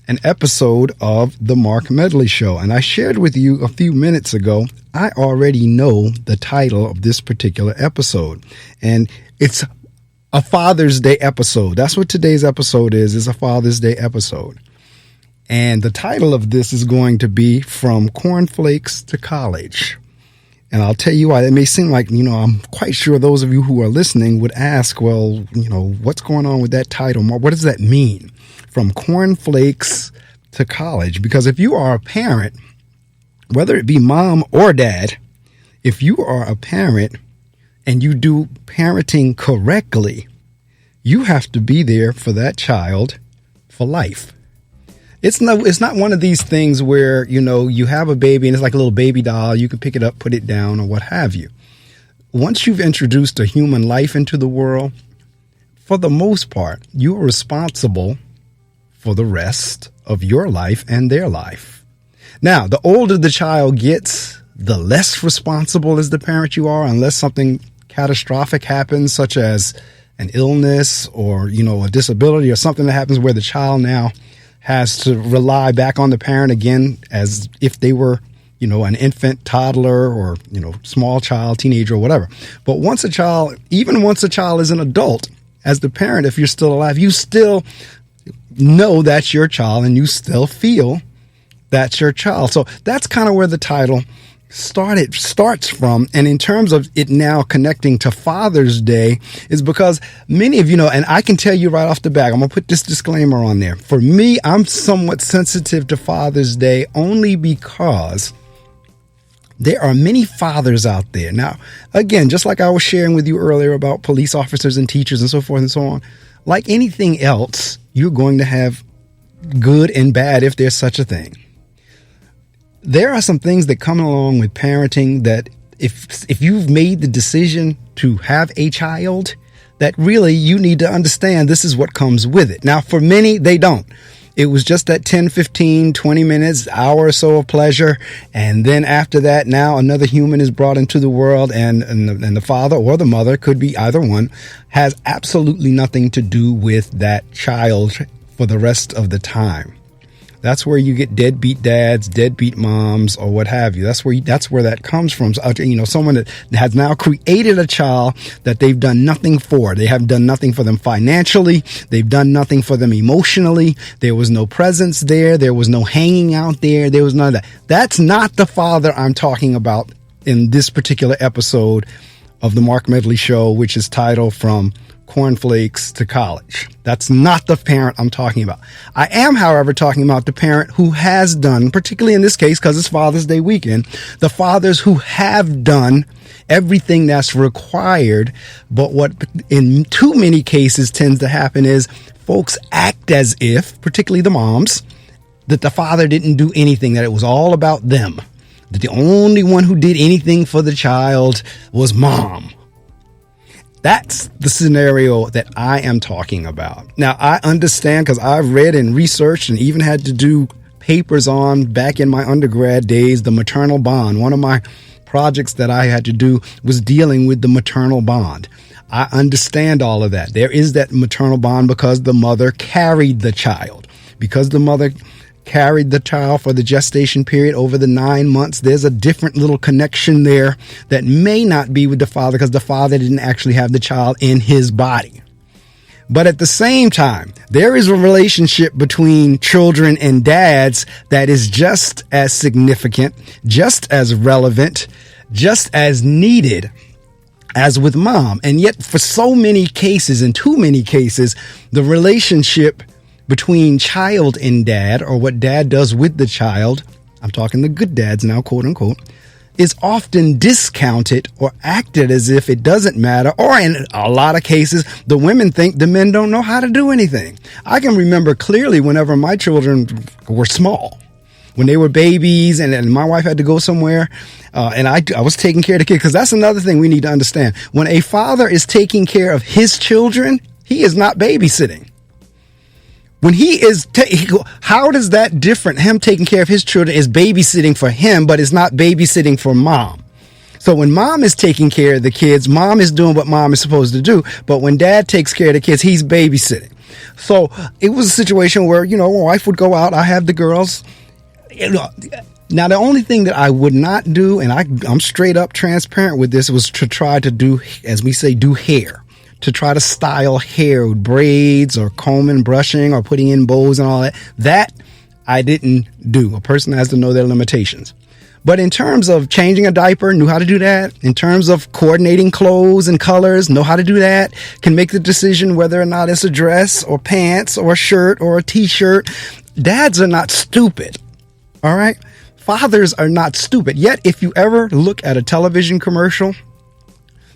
an episode of the Marc Medley Show. And I shared with you a few minutes ago, I already know the title of this particular episode. And it's a Father's Day episode. That's what today's episode is a Father's Day episode. And the title of this is going to be From Cornflakes to College. And I'll tell you why. It may seem like, I'm quite sure those of you who are listening would ask, well, what's going on with that title? What does that mean? From cornflakes to college? Because if you are a parent, whether it be mom or dad, if you are a parent and you do parenting correctly, you have to be there for that child for life. It's not one of these things where, you have a baby and it's like a little baby doll. You can pick it up, put it down, or what have you. Once you've introduced a human life into the world, for the most part, you are responsible for the rest of your life and their life. Now, the older the child gets, the less responsible as the parent you are, unless something catastrophic happens, such as an illness or, a disability or something that happens where the child now has to rely back on the parent again as if they were, an infant, toddler, or, small child, teenager, or whatever. But even once a child is an adult, as the parent, if you're still alive, you still know that's your child and you still feel that's your child. So that's kind of where the title starts from. And in terms of it now connecting to Father's Day is because many of you know, and I can tell you right off the bat, I'm going to put this disclaimer on there. For me, I'm somewhat sensitive to Father's Day only because there are many fathers out there. Now, again, just like I was sharing with you earlier about police officers and teachers and so forth and so on, like anything else, you're going to have good and bad if there's such a thing. There are some things that come along with parenting that if you've made the decision to have a child, that really you need to understand this is what comes with it. Now, for many, they don't. It was just that 10, 15, 20 minutes, hour or so of pleasure. And then after that, now another human is brought into the world and the father or the mother, could be either one, has absolutely nothing to do with that child for the rest of the time. That's where you get deadbeat dads, deadbeat moms, or what have you. That's where that comes from. So, someone that has now created a child that they've done nothing for. They have done nothing for them financially. They've done nothing for them emotionally. There was no presence there. There was no hanging out there. There was none of that. That's not the father I'm talking about in this particular episode of the Marc Medley Show, which is titled From Cornflakes to College. That's not the parent I'm talking about. I am, however, talking about the parent who has done, particularly in this case, because it's Father's Day weekend, the fathers who have done everything that's required. But what in too many cases tends to happen is folks act as if, particularly the moms, that the father didn't do anything, that it was all about them, that the only one who did anything for the child was mom. That's the scenario that I am talking about. Now, I understand because I've read and researched and even had to do papers on back in my undergrad days, the maternal bond. One of my projects that I had to do was dealing with the maternal bond. I understand all of that. There is that maternal bond because the mother carried the child. Because the mother carried the child for the gestation period over the 9 months, there's a different little connection there that may not be with the father because the father didn't actually have the child in his body. But at the same time, there is a relationship between children and dads that is just as significant, just as relevant, just as needed as with mom. And yet for so many cases, in too many cases, the relationship between child and dad, or what dad does with the child, I'm talking the good dads now, quote unquote, is often discounted or acted as if it doesn't matter. Or in a lot of cases, the women think the men don't know how to do anything. I can remember clearly whenever my children were small, when they were babies and my wife had to go somewhere, and I was taking care of the kid, because that's another thing we need to understand. When a father is taking care of his children, he is not babysitting. When he is, how does that different? Him taking care of his children is babysitting for him, but it's not babysitting for mom. So when mom is taking care of the kids, mom is doing what mom is supposed to do. But when dad takes care of the kids, he's babysitting. So it was a situation where, my wife would go out, I have the girls. Now, the only thing that I would not do, and I'm straight up transparent with this, was to try to do, as we say, do hair. To try to style hair with braids or combing, brushing, or putting in bows and all that. That I didn't do. A person has to know their limitations. But in terms of changing a diaper, knew how to do that. In terms of coordinating clothes and colors, know how to do that. Can make the decision whether or not it's a dress or pants or a shirt or a t-shirt. Dads are not stupid. All right? Fathers are not stupid. Yet, if you ever look at a television commercial,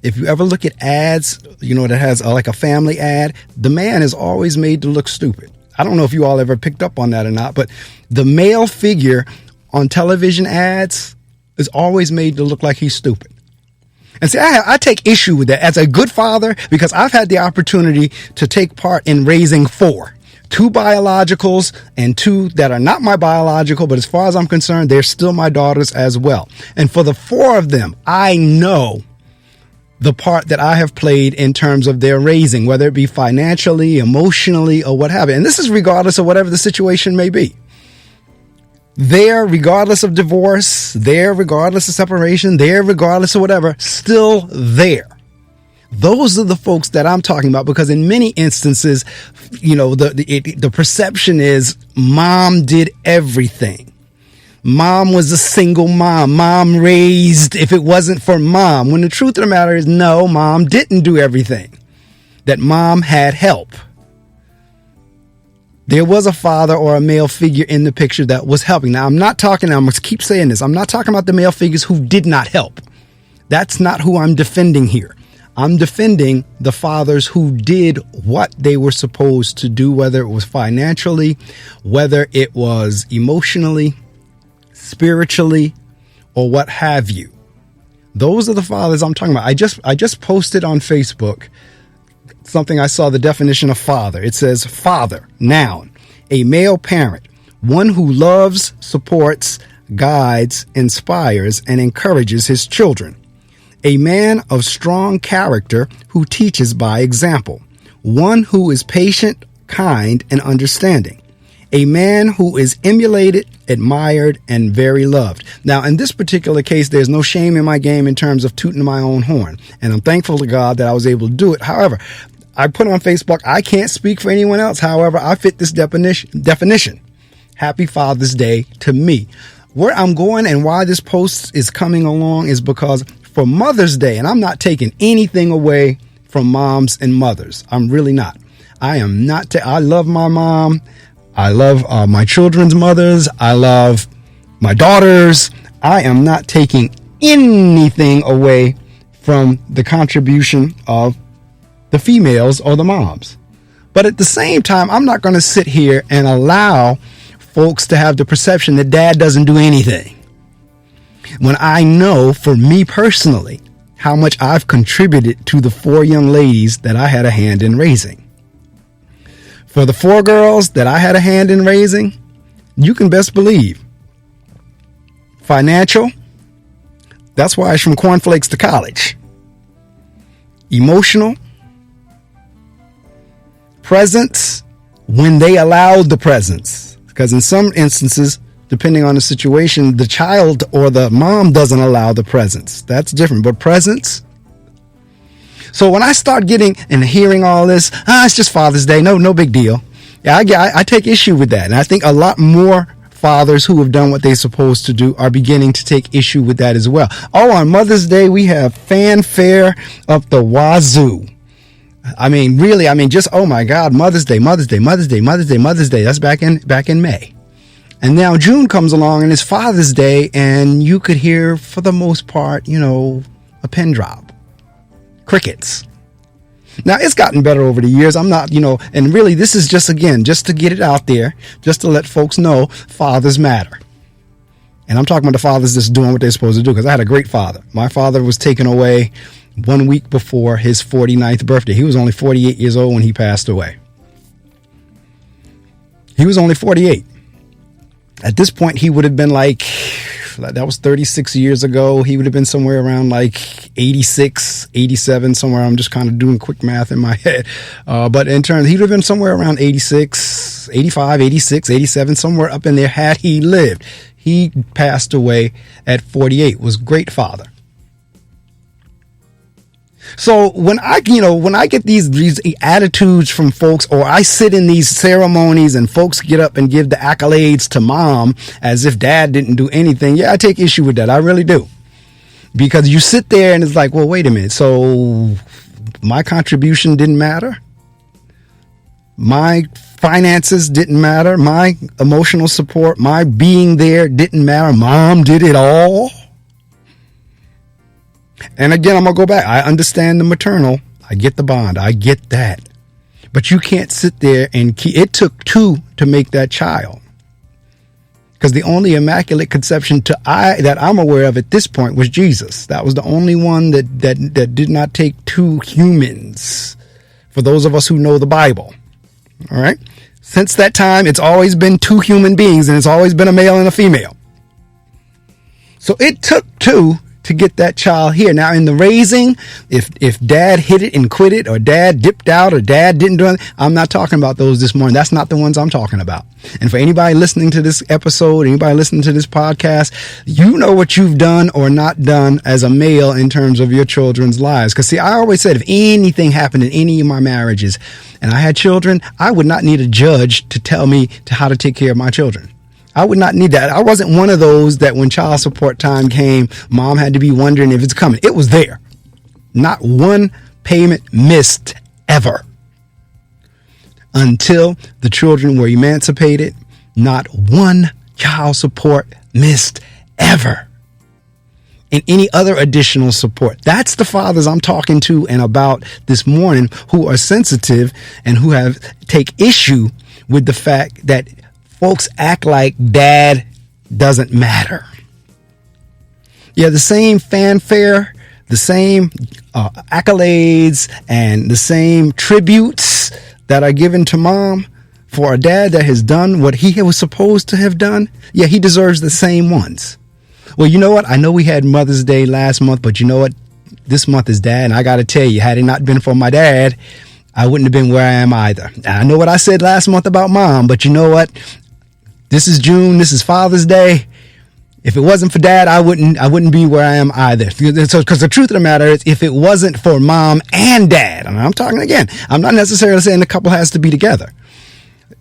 if you ever look at ads, that has like a family ad, the man is always made to look stupid. I don't know if you all ever picked up on that or not, but the male figure on television ads is always made to look like he's stupid. And see, I take issue with that as a good father, because I've had the opportunity to take part in raising 4. 2 biologicals and 2 that are not my biological, but as far as I'm concerned, they're still my daughters as well. And for the 4 of them, I know the part that I have played in terms of their raising, whether it be financially, emotionally, or what have you. And this is regardless of whatever the situation may be. There, regardless of divorce, there, regardless of separation, there, regardless of whatever, still there. Those are the folks that I'm talking about, because in many instances, the perception is mom did everything. Mom was a single mom. Mom raised if it wasn't for mom. When the truth of the matter is, no, mom didn't do everything. That mom had help. There was a father or a male figure in the picture that was helping. Now, I'm going to keep saying this. I'm not talking about the male figures who did not help. That's not who I'm defending here. I'm defending the fathers who did what they were supposed to do, whether it was financially, whether it was emotionally, spiritually, or what have you. Those are the fathers I'm talking about. I just posted on Facebook something. I saw the definition of father. It says father, noun, a male parent, one who loves, supports, guides, inspires, and encourages his children. A man of strong character who teaches by example. One who is patient, kind, and understanding. A man who is emulated, admired, and very loved. Now, in this particular case, there's no shame in my game in terms of tooting my own horn. And I'm thankful to God that I was able to do it. However, I put on Facebook, I can't speak for anyone else. However, I fit this definition. Happy Father's Day to me. Where I'm going and why this post is coming along is because for Mother's Day, and I'm not taking anything away from moms and mothers. I'm really not. I am not. I love my mom. I love my children's mothers. I love my daughters. I am not taking anything away from the contribution of the females or the moms. But at the same time, I'm not going to sit here and allow folks to have the perception that dad doesn't do anything. When I know, for me personally, how much I've contributed to the 4 young ladies that I had a hand in raising. For the 4 girls that I had a hand in raising, you can best believe. Financial, that's why it's from cornflakes to college. Emotional, presence, when they allowed the presence. Because in some instances, depending on the situation, the child or the mom doesn't allow the presence. That's different. But presence. So when I start getting and hearing all this, it's just Father's Day. No big deal. Yeah, I take issue with that. And I think a lot more fathers who have done what they're supposed to do are beginning to take issue with that as well. Oh, on Mother's Day, we have fanfare up the wazoo. Just, oh my God, Mother's Day. That's back in May. And now June comes along and it's Father's Day, and you could hear, for the most part, a pin drop. Crickets. Now, it's gotten better over the years. I'm not, and really this is just to get it out there, just to let folks know fathers matter. And I'm talking about the fathers that's doing what they're supposed to do, because I had a great father. My father was taken away 1 week before his 49th birthday. He was only 48 years old when he passed away. He was only 48. At this point, he would have been like That was 36 years ago. He would have been somewhere around like 86, 87, somewhere. I'm just kind of doing quick math in my head. But in terms, he would have been somewhere around 86, 85, 86, 87, somewhere up in there had he lived. He passed away at 48, was great father. So when I get these attitudes from folks, or I sit in these ceremonies and folks get up and give the accolades to mom as if dad didn't do anything. Yeah, I take issue with that. I really do. Because you sit there and it's like, well, wait a minute. So my contribution didn't matter. My finances didn't matter. My emotional support, my being there didn't matter. Mom did it all. And again, I'm going to go back. I understand the maternal. I get the bond. I get that. But you can't sit there and it took two to make that child. Because the only immaculate conception that I'm aware of at this point was Jesus. That was the only one that did not take two humans. For those of us who know the Bible. All right. Since that time, it's always been two human beings, and it's always been a male and a female. So it took two to get that child here. Now in the raising, if dad hit it and quit it, or dad dipped out, or dad didn't do anything, I'm not talking about those this morning. That's not the ones I'm talking about. And for anybody listening to this episode, anybody listening to this podcast, you know what you've done or not done as a male in terms of your children's lives. Because see, I always said if anything happened in any of my marriages and I had children, I would not need a judge to tell me how to take care of my children. I would not need that. I wasn't one of those that when child support time came, mom had to be wondering if it's coming. It was there. Not one payment missed ever. Until the children were emancipated, not one child support missed ever. And any other additional support. That's the fathers I'm talking to and about this morning, who are sensitive and who take issue with the fact that folks act like dad doesn't matter. Yeah, the same fanfare, the same accolades, and the same tributes that are given to mom for a dad that has done what he was supposed to have done. Yeah, he deserves the same ones. Well, you know what? I know we had Mother's Day last month, but you know what? This month is dad, and I got to tell you, had it not been for my dad, I wouldn't have been where I am either. I know what I said last month about mom, but you know what? This is June. This is Father's Day. If it wasn't for dad, I wouldn't be where I am either. So, because the truth of the matter is, if it wasn't for mom and dad, and I'm talking again, I'm not necessarily saying the couple has to be together.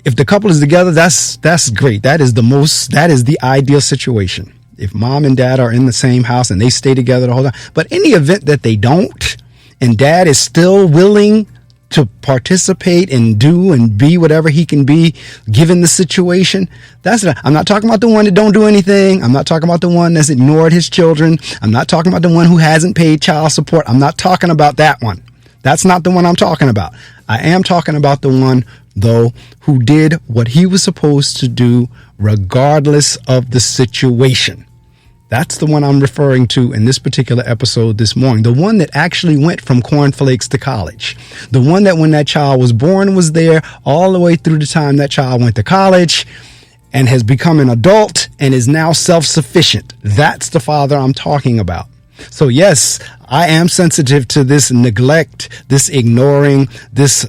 If the couple is together, that's great. That is the ideal situation. If mom and dad are in the same house and they stay together the whole time. But in the event that they don't, and dad is still willing to participate and do and be whatever he can be given the situation. I'm not talking about the one that don't do anything. I'm not talking about the one that's ignored his children. I'm not talking about the one who hasn't paid child support. I'm not talking about that one. That's not the one I'm talking about. I am talking about the one, though, who did what he was supposed to do regardless of the situation. That's the one I'm referring to in this particular episode this morning. The one that actually went from cornflakes to college. The one that when that child was born was there all the way through the time that child went to college and has become an adult and is now self-sufficient. That's the father I'm talking about. So yes, I am sensitive to this neglect, this ignoring, this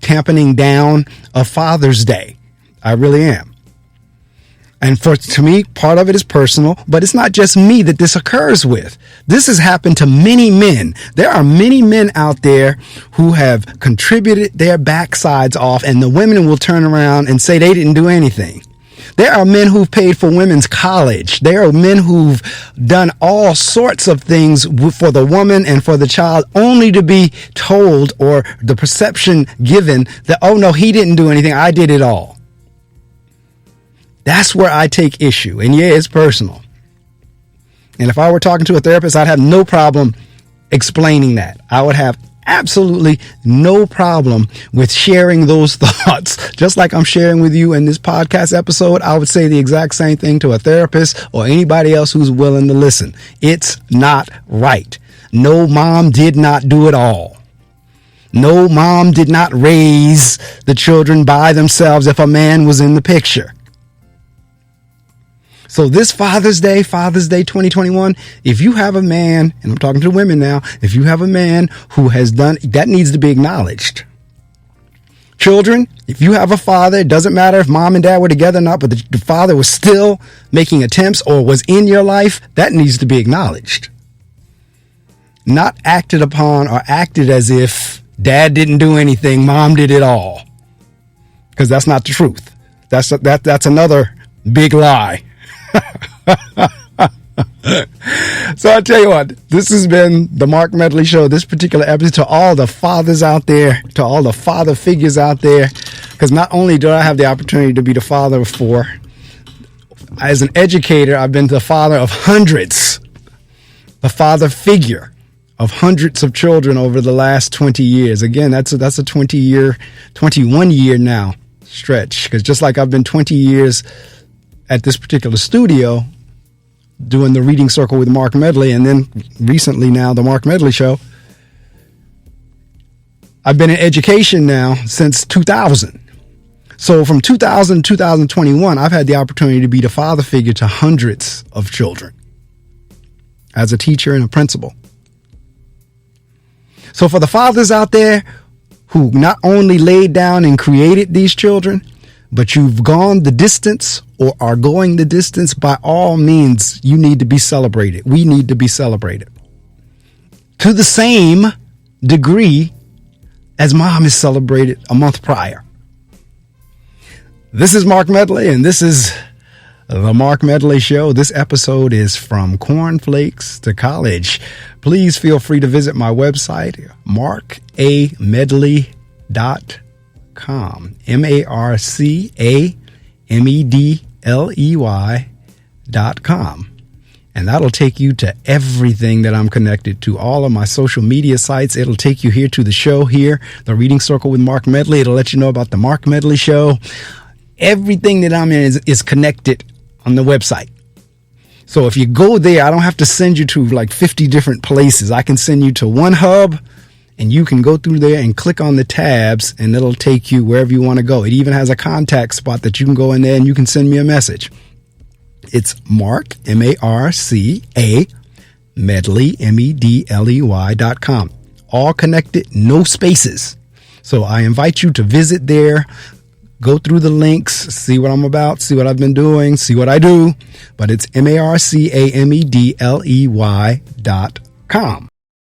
tamping down of Father's Day. I really am. And to me, part of it is personal, but it's not just me that this occurs with. This has happened to many men. There are many men out there who have contributed their backsides off, and the women will turn around and say they didn't do anything. There are men who've paid for women's college. There are men who've done all sorts of things for the woman and for the child, only to be told, or the perception given, that, oh no, he didn't do anything, I did it all. That's where I take issue. And yeah, it's personal. And if I were talking to a therapist, I'd have no problem explaining that. I would have absolutely no problem with sharing those thoughts. Just like I'm sharing with you in this podcast episode, I would say the exact same thing to a therapist or anybody else who's willing to listen. It's not right. No, mom did not do it all. No, mom did not raise the children by themselves if a man was in the picture. So this Father's Day 2021, if you have a man, and I'm talking to women now, if you have a man who has done, that needs to be acknowledged. Children, if you have a father, it doesn't matter if mom and dad were together or not, but the father was still making attempts or was in your life, that needs to be acknowledged. Not acted upon or acted as if dad didn't do anything, mom did it all. Because that's not the truth. That's another big lie. So I'll tell you what, this has been the Marc Medley Show, this particular episode. To all the fathers out there, to all the father figures out there, because not only do I have the opportunity to be the father of 4, as an educator, I've been the father of hundreds, the father figure of hundreds of children over the last 20 years. Again, that's a 21 year now stretch, because just like I've been 20 years at this particular studio doing the reading circle with Marc Medley, and then recently now the Marc Medley Show, I've been in education now since 2000. So from 2000 to 2021, I've had the opportunity to be the father figure to hundreds of children as a teacher and a principal. So for the fathers out there who not only laid down and created these children, but you've gone the distance or are going the distance, by all means, you need to be celebrated. We need to be celebrated to the same degree as mom is celebrated a month prior. This is Marc Medley, and this is the Marc Medley Show. This episode is From Cornflakes to College. Please feel free to visit my website, marcamedley.com. marcamedley.com. And that'll take you to everything that I'm connected to, all of my social media sites. It'll take you here to the show here, the Reading Circle with Marc Medley. It'll let you know about the Marc Medley Show. Everything that I'm in is connected on the website. So if you go there, I don't have to send you to like 50 different places. I can send you to one hub, and you can go through there and click on the tabs, and it'll take you wherever you want to go. It even has a contact spot that you can go in there and you can send me a message. It's Marc, M-A-R-C-A, Medley, M-E-D-L-E-Y.com. All connected, no spaces. So I invite you to visit there, go through the links, see what I'm about, see what I've been doing, see what I do. But it's MARCAMEDLEY.com.